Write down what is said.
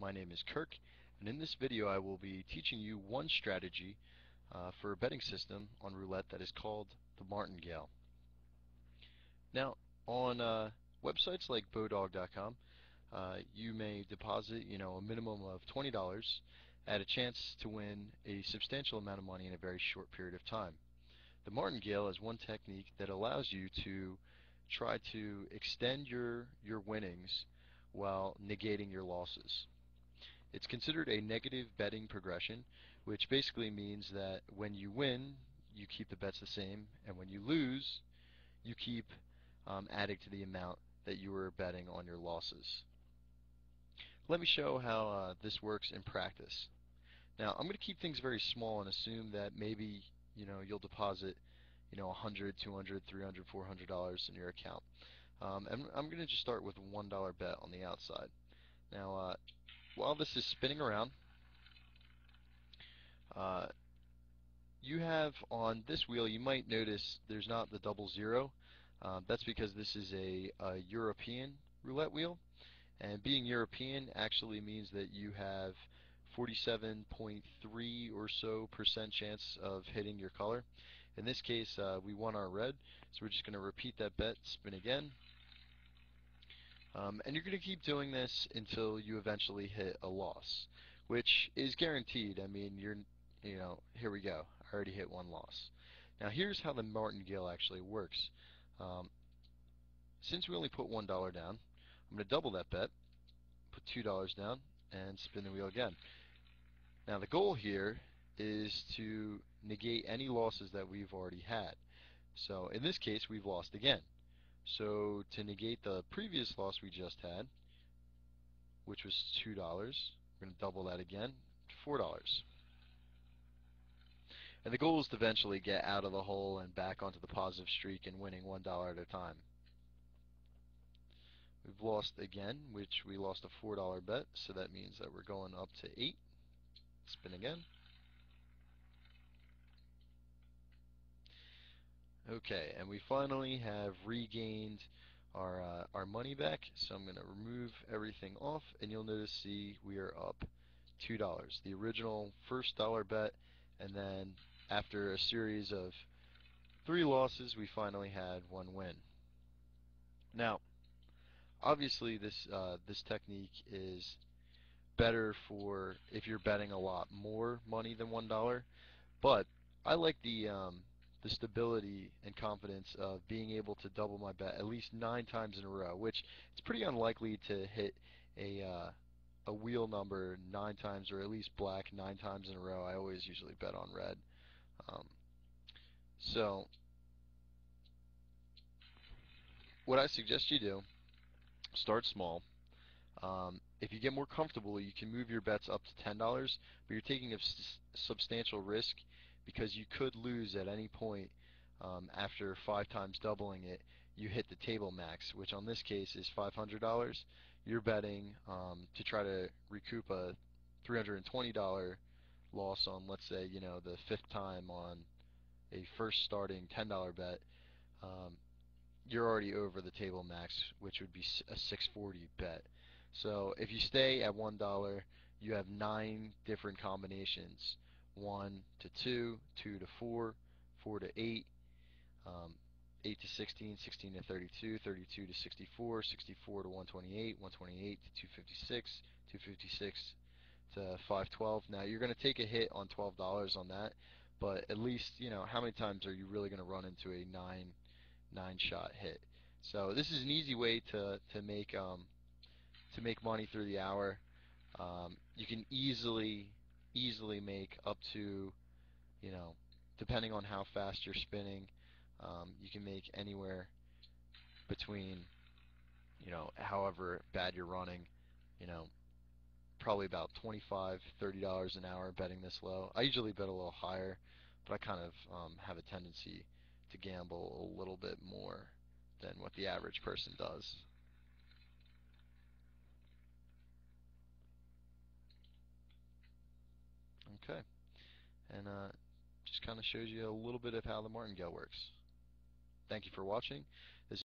My name is Kirk, and in this video I will be teaching you one strategy for a betting system on roulette that is called the Martingale. Now, on websites like Bodog.com, you may deposit, a minimum of $20 at a chance to win a substantial amount of money in a very short period of time. The Martingale is one technique that allows you to try to extend your winnings while negating your losses. It's considered a negative betting progression, which basically means that when you win, you keep the bets the same, and when you lose, you keep adding to the amount that you were betting on your losses. Let me show how this works in practice. Now, I'm going to keep things very small and assume that maybe you'll deposit 100, 200, 300, $400 in your account. And I'm going to just start with a $1 bet on the outside. Now, while this is spinning around, you have on this wheel, you might notice there's not the double zero. That's because this is a European roulette wheel, and being European actually means that you have 47.3 or so % chance of hitting your color. In this case, we won our red, so we're just going to repeat that bet, spin again. And you're going to keep doing this until you eventually hit a loss, which is guaranteed. I mean, here we go. I already hit one loss. Now here's how the Martingale actually works. Since we only put $1 down, I'm going to double that bet, put $2 down, and spin the wheel again. Now the goal here is to negate any losses that we've already had. So in this case, we've lost again. So to negate the previous loss we just had, which was $2, we're going to double that again to $4. And the goal is to eventually get out of the hole and back onto the positive streak and winning $1 at a time. We've lost again, which we lost a $4 bet, so that means that we're going up to 8. Spin again. Okay, and we finally have regained our money back, so I'm going to remove everything off, and you'll notice, we are up $2. The original first dollar bet, and then after a series of 3 losses, we finally had 1 win. Now, obviously, this technique is better for if you're betting a lot more money than $1, but I like the stability and confidence of being able to double my bet at least 9 times in a row, which it's pretty unlikely to hit a wheel number 9 times, or at least black 9 times in a row. I always usually bet on red. So what I suggest you do, start small. If you get more comfortable, you can move your bets up to $10, but you're taking a substantial risk because you could lose at any point. After 5 times doubling it, you hit the table max, which on this case is $500. You're betting to try to recoup a $320 loss on, let's say, the 5th time on a first starting $10 bet. You're already over the table max, which would be a $640 bet. So if you stay at $1, you have 9 different combinations: 1 to 2, 2 to 4, 4 to 8, 8 to 16, 16 to 32, 32 to 64, 64 to 128, 128 to 256, 256 to 512. Now you're going to take a hit on $12 on that, but at least how many times are you really going to run into a 9 shot hit? So this is an easy way to make money through the hour. You can easily make up to, depending on how fast you're spinning, you can make anywhere between, however bad you're running, probably about $25, $30 an hour betting this low. I usually bet a little higher, but I kind of have a tendency to gamble a little bit more than what the average person does. Okay, and just kind of shows you a little bit of how the Martingale works. Thank you for watching.